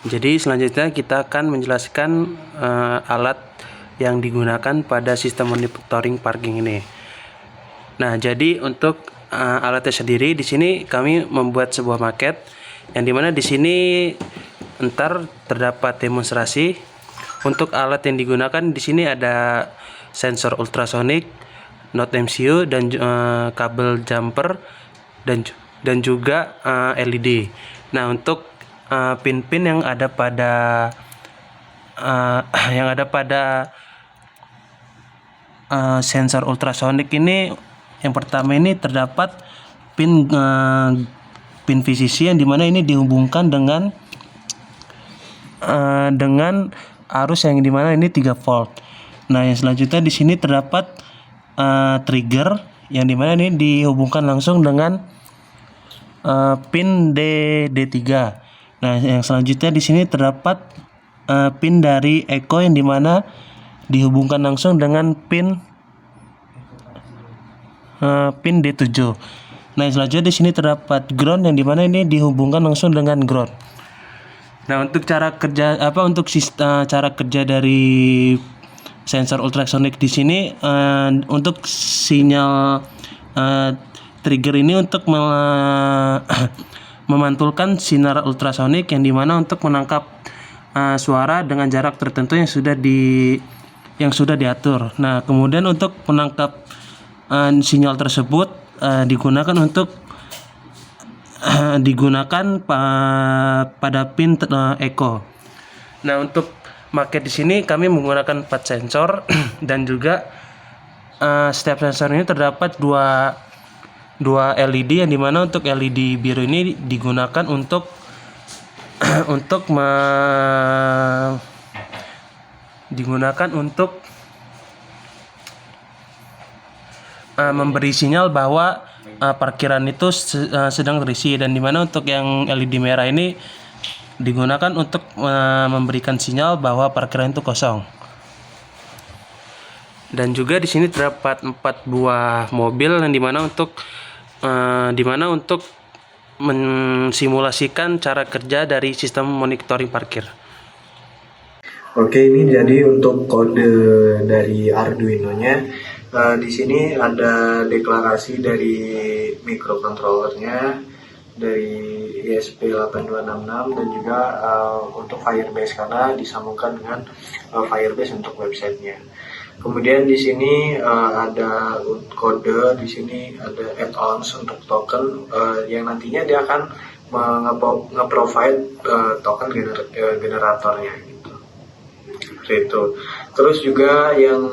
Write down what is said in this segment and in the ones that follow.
Jadi selanjutnya kita akan menjelaskan alat yang digunakan pada sistem monitoring parking ini. Nah, jadi untuk alatnya sendiri di sini kami membuat sebuah maket yang dimana di sini ntar terdapat demonstrasi. Untuk alat yang digunakan di sini ada sensor ultrasonic, Node MCU dan kabel jumper dan juga LED. Nah, untuk pin-pin yang ada pada sensor ultrasonic ini, yang pertama ini terdapat pin VCC yang dimana ini dihubungkan dengan arus yang dimana ini 3 volt. Nah, yang selanjutnya di sini terdapat trigger yang dimana ini dihubungkan langsung dengan pin D3. Nah, yang selanjutnya di sini terdapat pin dari echo yang dimana dihubungkan langsung dengan pin D7. Nah, selanjutnya di sini terdapat ground yang dimana ini dihubungkan langsung dengan ground. Nah, untuk cara kerja cara kerja dari sensor ultrasonic di sini, untuk sinyal trigger ini untuk memantulkan sinar ultrasonik yang dimana untuk menangkap suara dengan jarak tertentu yang sudah diatur. Nah, kemudian untuk menangkap sinyal tersebut digunakan pada pin echo. Nah, untuk maket di sini kami menggunakan 4 sensor dan juga setiap sensor ini terdapat dua LED yang dimana untuk LED biru ini digunakan untuk memberi sinyal bahwa parkiran itu sedang terisi, dan dimana untuk yang LED merah ini digunakan untuk memberikan sinyal bahwa parkiran itu kosong. Dan juga di sini terdapat 4 buah mobil yang dimana untuk mensimulasikan cara kerja dari sistem monitoring parkir. Oke, ini jadi untuk kode dari Arduino-nya. Di sini ada deklarasi dari microcontrollernya, dari ESP8266, dan juga untuk Firebase karena disambungkan dengan Firebase untuk websitenya. Kemudian di sini ada kode, di sini ada add-ons untuk token yang nantinya dia akan nge-provide token generatornya gitu. Itu. Terus juga yang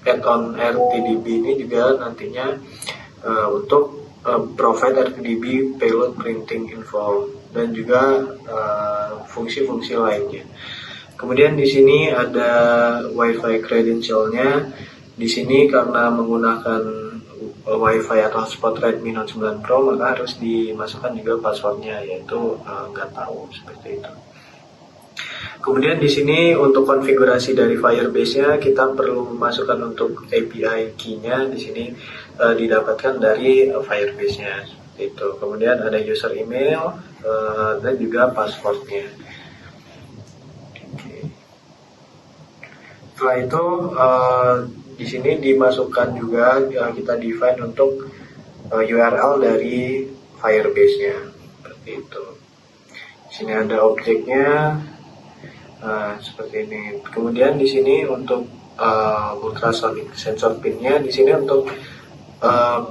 add-on RTDB ini juga nantinya untuk provide RTDB payload printing info dan juga fungsi-fungsi lainnya. Kemudian di sini ada WiFi credentialnya. Di sini karena menggunakan WiFi atau hotspot Redmi Note 9 Pro, maka harus dimasukkan juga passwordnya, yaitu nggak tahu, seperti itu. Kemudian di sini untuk konfigurasi dari Firebase-nya kita perlu memasukkan untuk API key-nya, di sini didapatkan dari Firebase-nya, seperti itu. Kemudian ada user email dan juga password-nya. Setelah itu di sini dimasukkan juga kita define untuk URL dari Firebase-nya, seperti itu. Di sini ada objeknya. Seperti ini. Kemudian di sini untuk ultrasonic sensor pinnya, di sini untuk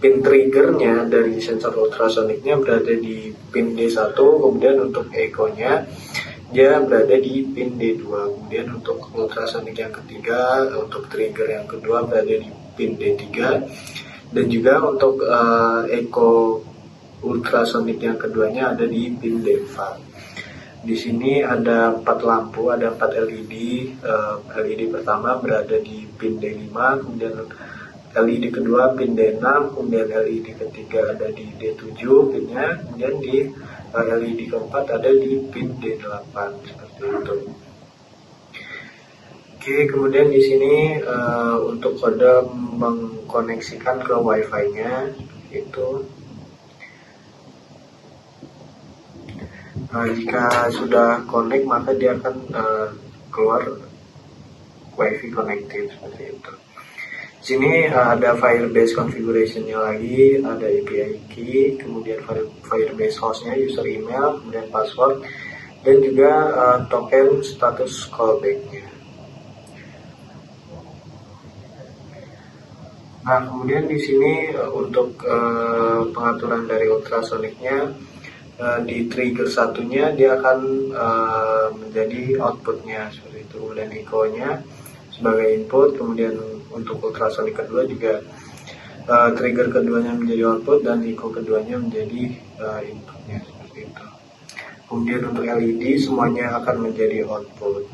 pin triggernya dari sensor ultrasonicnya berada di pin D1, kemudian untuk echo-nya dia berada di pin D2, kemudian untuk ultrasonic yang ketiga, untuk trigger yang kedua berada di pin D3, dan juga untuk echo ultrasonic yang keduanya ada di pin D4. Di sini ada 4 lampu, ada 4 LED. LED pertama berada di pin D5, kemudian LED kedua pin D6, kemudian LED ketiga ada di D7 pinnya, kemudian di LED keempat ada di pin D8, seperti itu. Oke, kemudian di sini untuk kode mengkoneksikan ke WiFi-nya itu. Jika sudah connect maka dia akan keluar WiFi connected seperti itu. Sini ada Firebase configuration-nya lagi, ada API key, kemudian Firebase hostnya, user email, kemudian password, dan juga token status callback-nya. Nah, kemudian di sini untuk pengaturan dari ultrasonicnya, di trigger satunya dia akan menjadi outputnya seperti itu, dan echo-nya sebagai input, kemudian untuk ultrasonic kedua juga trigger keduanya menjadi output dan echo keduanya menjadi inputnya seperti itu. Kemudian untuk LED semuanya akan menjadi output.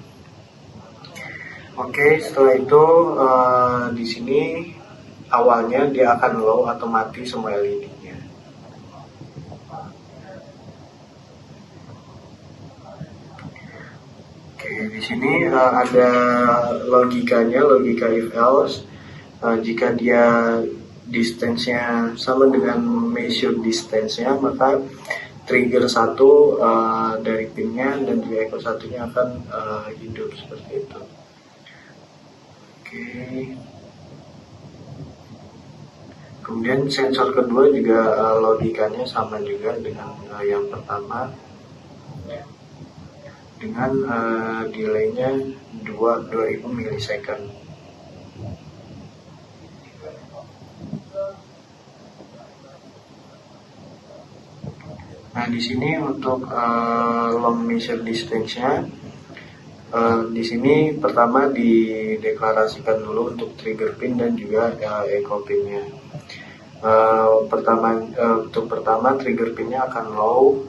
Oke, setelah itu di sini awalnya dia akan low atau mati semua LED-nya. Oke, di sini ada logikanya, logika if else. Jika dia distance-nya sama dengan measure distance-nya, maka trigger satu dari pinnya dan juga echo satunya akan hidup seperti itu. Oke. Kemudian sensor kedua juga logikanya sama juga dengan yang pertama, dengan delay-nya 2000 milisecond. Nah, di sini untuk long measure distance-nya, di sini pertama dideklarasikan dulu untuk trigger pin dan juga echo pin-nya. Untuk pertama trigger pin-nya akan low.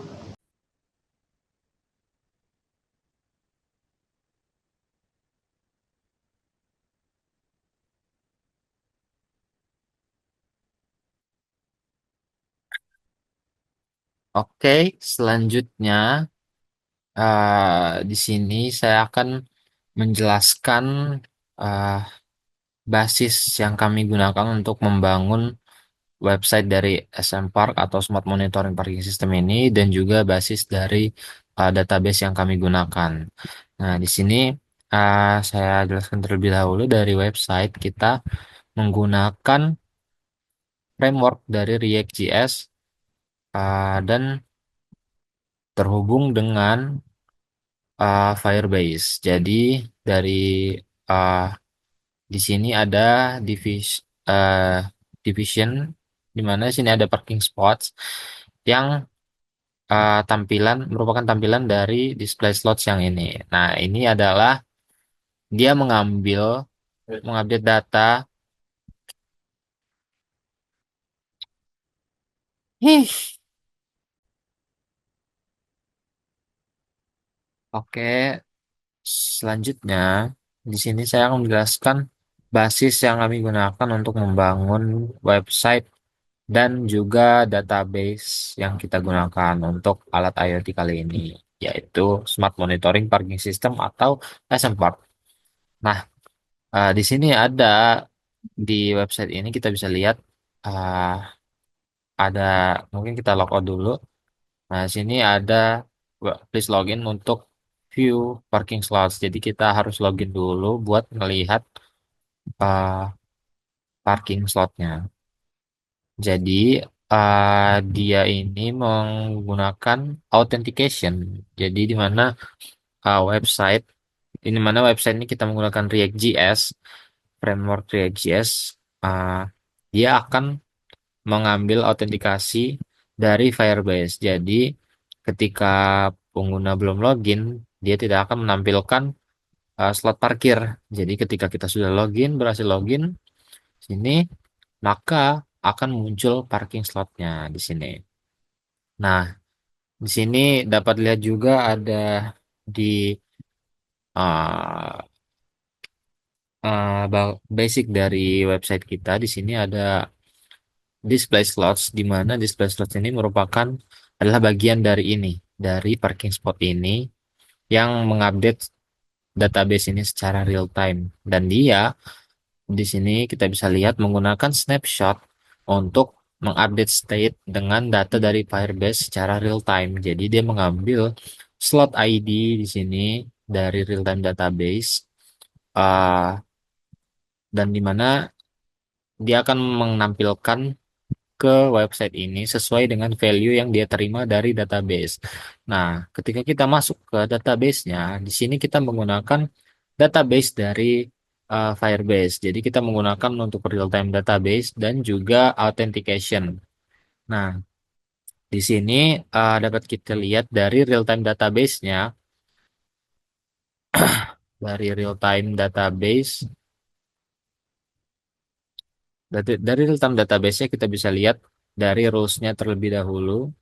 Oke, selanjutnya di sini saya akan menjelaskan eh, basis yang kami gunakan untuk membangun website dari SM Park atau Smart Monitoring Parking System ini dan juga basis dari database yang kami gunakan. Nah, di sini saya jelaskan terlebih dahulu dari website kita menggunakan framework dari React.js dan terhubung dengan Firebase. Jadi dari uh, di sini ada uh, division di mana sini ada parking spots yang tampilan merupakan tampilan dari display slots yang ini. Nah, ini adalah dia mengupdate data. Hih, oke. Selanjutnya di sini saya akan menjelaskan basis yang kami gunakan untuk membangun website dan juga database yang kita gunakan untuk alat IoT kali ini, yaitu Smart Monitoring Parking System atau SMPARK. Nah, di sini ada di website ini kita bisa lihat uh, ada mungkin kita logout dulu. Nah, di sini ada please login untuk view parking slots. Jadi kita harus login dulu buat melihat uh, parking slotnya. Jadi dia ini menggunakan authentication. Jadi di mana website ini mana website ini kita menggunakan React.js, framework React.js. uh, Dia akan mengambil autentikasi dari Firebase. Jadi ketika pengguna belum login, dia tidak akan menampilkan slot parkir. Jadi ketika kita sudah login, berhasil login sini, maka akan muncul parking slotnya di sini. Nah, di sini dapat lihat juga ada di uh, basic dari website kita. Di sini ada display slots, di mana display slots ini merupakan adalah bagian dari ini, dari parking spot ini yang mengupdate database ini secara real time. Dan dia di sini kita bisa lihat menggunakan snapshot untuk mengupdate state dengan data dari Firebase secara real time. Jadi dia mengambil slot ID di sini dari real time database, uh, dan di mana dia akan menampilkan ke website ini sesuai dengan value yang dia terima dari database. Nah, ketika kita masuk ke database-nya, di sini kita menggunakan database dari Firebase. Jadi kita menggunakan untuk real-time database dan juga authentication. Nah, di sini dapat kita lihat dari real-time database-nya, dari real-time database, dari real-time database-nya kita bisa lihat dari rules-nya terlebih dahulu.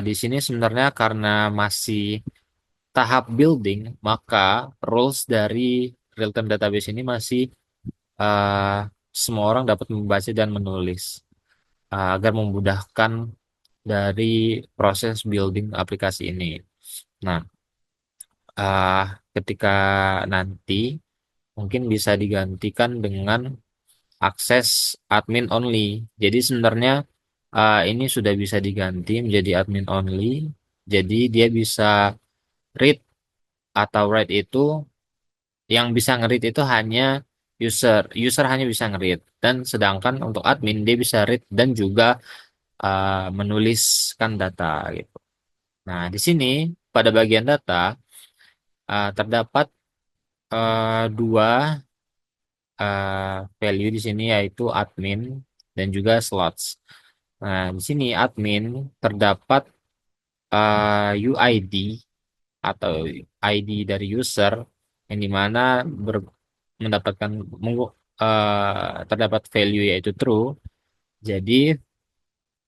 Di sini sebenarnya karena masih tahap building, maka rules dari real-time database ini masih uh, semua orang dapat membaca dan menulis, agar memudahkan dari proses building aplikasi ini. Nah, uh, ketika nanti mungkin bisa digantikan dengan akses admin only. Jadi sebenarnya ini sudah bisa diganti menjadi admin only. Jadi dia bisa read atau write itu, yang bisa nge-read itu hanya user hanya bisa nge-read, dan sedangkan untuk admin dia bisa read dan juga menuliskan data gitu. Nah, di sini pada bagian data terdapat dua value di sini, yaitu admin dan juga slots. Nah, di sini admin terdapat UID atau ID dari user, yang dimana mendapatkan terdapat value yaitu true. Jadi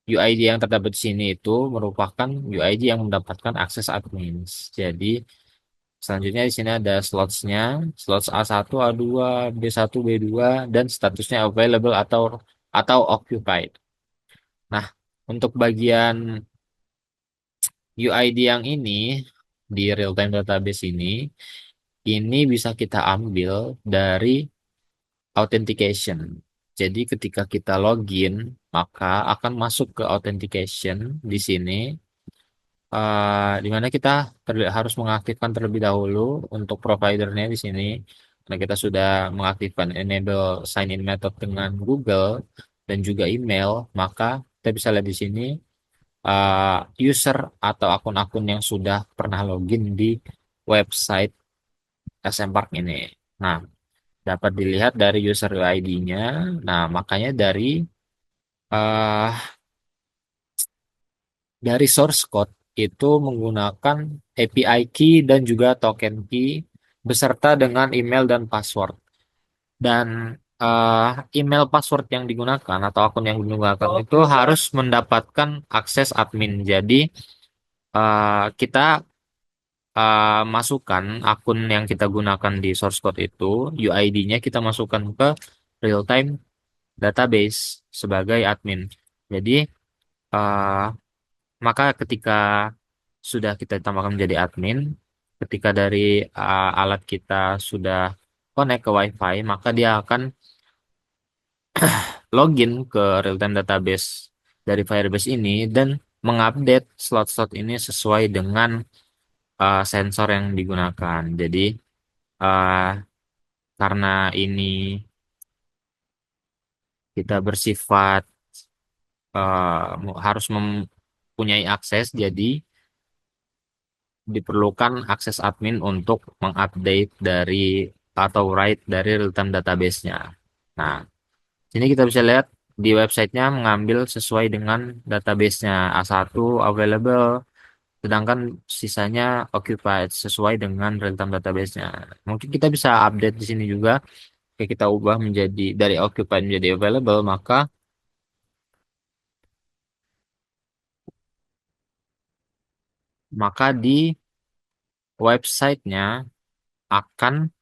UID yang terdapat di sini itu merupakan UID yang mendapatkan akses admin. Jadi selanjutnya di sini ada slotsnya, slots A1, A2, B1, B2, dan statusnya available atau occupied. Nah, untuk bagian UID yang ini di real time database ini bisa kita ambil dari authentication. Jadi ketika kita login, maka akan masuk ke authentication di sini, di mana kita harus mengaktifkan terlebih dahulu untuk providernya di sini. Karena kita sudah mengaktifkan enable sign in method dengan Google dan juga email, maka kita bisa lihat di sini user atau akun-akun yang sudah pernah login di website SM Park ini. Nah, dapat dilihat dari user ID-nya. Nah, makanya uh, dari source code itu menggunakan API key dan juga token key beserta dengan email dan password. Dan email password yang digunakan atau akun yang digunakan itu harus mendapatkan akses admin. Jadi kita masukkan akun yang kita gunakan di source code itu, UID-nya kita masukkan ke real time database sebagai admin. Jadi uh, maka ketika sudah kita tambahkan menjadi admin, ketika dari alat kita sudah connect ke WiFi, maka dia akan login ke real time database dari Firebase ini dan mengupdate slot-slot ini sesuai dengan sensor yang digunakan. Jadi uh, karena ini kita bersifat harus mempunyai akses, jadi diperlukan akses admin untuk mengupdate dari atau write dari real-time database-nya. Nah, sini kita bisa lihat di websitenya mengambil sesuai dengan database-nya A1 available, sedangkan sisanya occupied sesuai dengan real-time database-nya. Mungkin kita bisa update di sini juga. Oke, kita ubah menjadi dari occupied menjadi available, maka di websitenya akan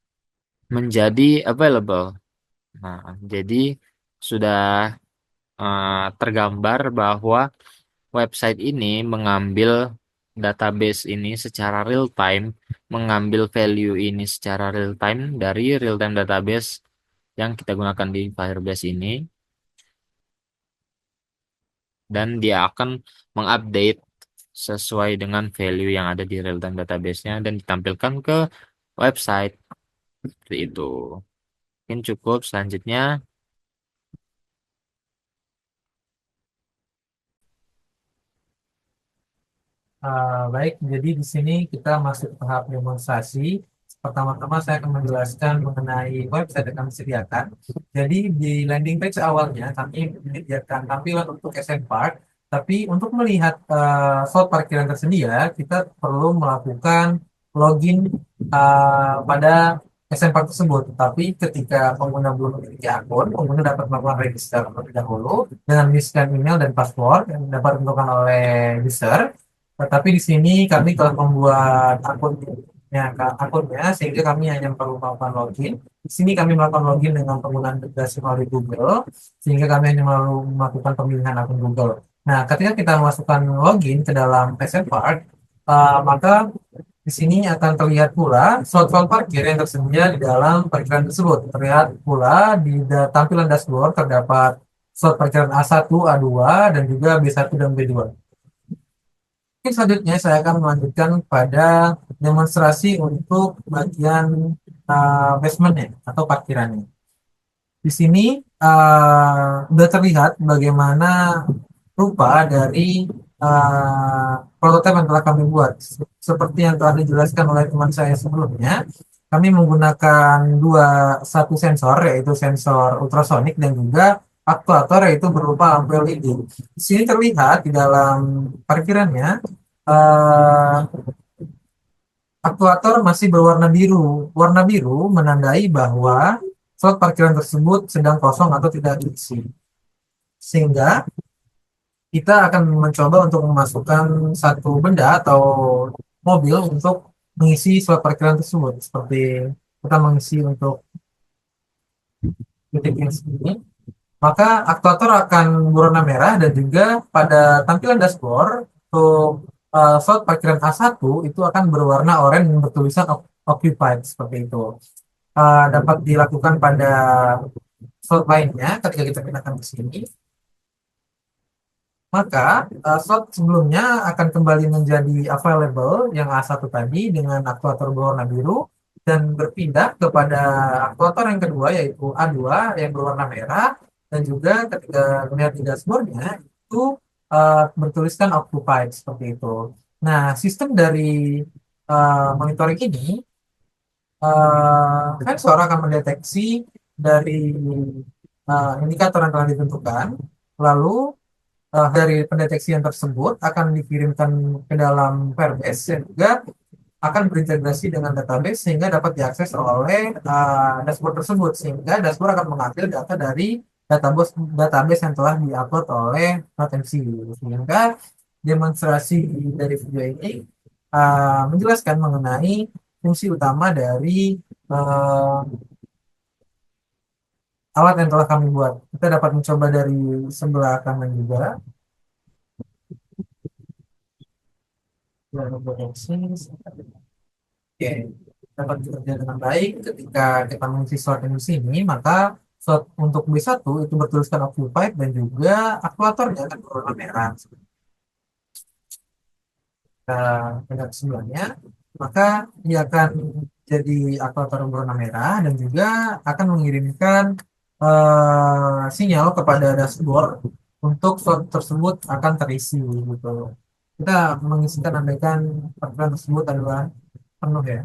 menjadi available. Nah, jadi sudah tergambar bahwa website ini mengambil database ini secara real time, mengambil value ini secara real time dari real time database yang kita gunakan di Firebase ini. dan dia akan mengupdate sesuai dengan value yang ada di real time database-nya dan ditampilkan ke website seperti itu. Mungkin cukup. Selanjutnya, Baik, jadi di sini kita masuk ke tahap demonstrasi. Pertama-tama saya akan menjelaskan mengenai website yang kami sediakan. Jadi di landing page awalnya kami menyediakan tampilan untuk SN Park, tapi untuk melihat slot parkiran tersedia, kita perlu melakukan login pada SN Park tersebut. Tapi ketika pengguna belum memiliki akun, pengguna dapat melakukan register terlebih dahulu dengan mengisikan email dan password yang dapat ditentukan oleh user. Tetapi di sini kami telah membuat akunnya sehingga kami hanya perlu melakukan login. Di sini kami melakukan login dengan penggunaan integrasi melalui Google sehingga kami hanya perlu melakukan pemilihan akun Google. Nah, ketika kita memasukkan login ke dalam PSN Park, maka di sini akan terlihat pula slot-slot parkir yang tersedia di dalam parkiran tersebut. Terlihat pula di tampilan dashboard terdapat slot parkiran A1, A2, dan juga B1 dan B2. Oke, selanjutnya saya akan melanjutkan pada demonstrasi untuk bagian basementnya atau parkirannya. Di sini sudah terlihat bagaimana rupa dari prototipe yang telah kami buat. Seperti yang telah dijelaskan oleh teman saya sebelumnya, kami menggunakan satu sensor, yaitu sensor ultrasonik dan juga aktuator, yaitu berupa lampu LED. Di sini terlihat di dalam parkirannya eh, aktuator masih berwarna biru. Warna biru menandai bahwa slot parkiran tersebut sedang kosong atau tidak diisi. Sehingga kita akan mencoba untuk memasukkan satu benda atau mobil untuk mengisi slot parkiran tersebut. Seperti kita mengisi untuk titik yang segini, maka aktuator akan berwarna merah dan juga pada tampilan dashboard untuk slot parkiran A1 itu akan berwarna oranye yang bertulisan occupied seperti itu. Dapat dilakukan pada slot lainnya ketika kita pindahkan ke sini. Maka slot sebelumnya akan kembali menjadi available yang A1 tadi dengan aktuator berwarna biru dan berpindah kepada aktuator yang kedua yaitu A2 yang berwarna merah dan juga ketika melihat di dashboardnya itu bertuliskan occupied seperti itu. Nah, sistem dari monitoring ini sensor akan mendeteksi dari indikator yang telah ditentukan, lalu dari pendeteksian tersebut akan dikirimkan ke dalam Firebase dan juga akan berintegrasi dengan database sehingga dapat diakses oleh dashboard tersebut sehingga dashboard akan mengambil data dari database yang telah diupload oleh Latency sehingga demonstrasi dari video ini menjelaskan mengenai fungsi utama dari uh, alat yang telah kami buat. Kita dapat mencoba dari sebelah kanan juga. Oke, dapat bekerja dengan baik ketika kita mengisi slot yang di sini, maka slot untuk B1 itu bertuliskan occupied dan juga aktuatornya akan berwarna merah. Kita lihat sebelahnya, maka dia akan jadi aktuator berwarna merah dan juga akan mengirimkan sinyal kepada dashboard untuk slot tersebut akan terisi gitu. Kita mengisikan andaikan parkiran tersebut adalah penuh ya.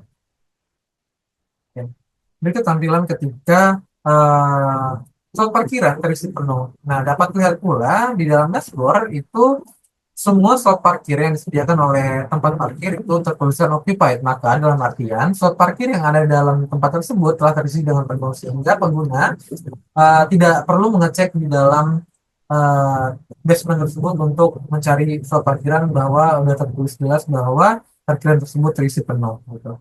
Oke. Berikut tampilan ketika slot parkiran terisi penuh. Nah, dapat lihat pula di dalam dashboard itu semua slot parkir yang disediakan oleh tempat parkir itu tertuliskan occupied. Maka dalam artian slot parkir yang ada di dalam tempat tersebut telah terisi dengan penuh sehingga pengguna tidak perlu mengecek di dalam basement tersebut untuk mencari slot parkiran bahwa sudah tertulis jelas bahwa parkiran tersebut terisi penuh. Gitu.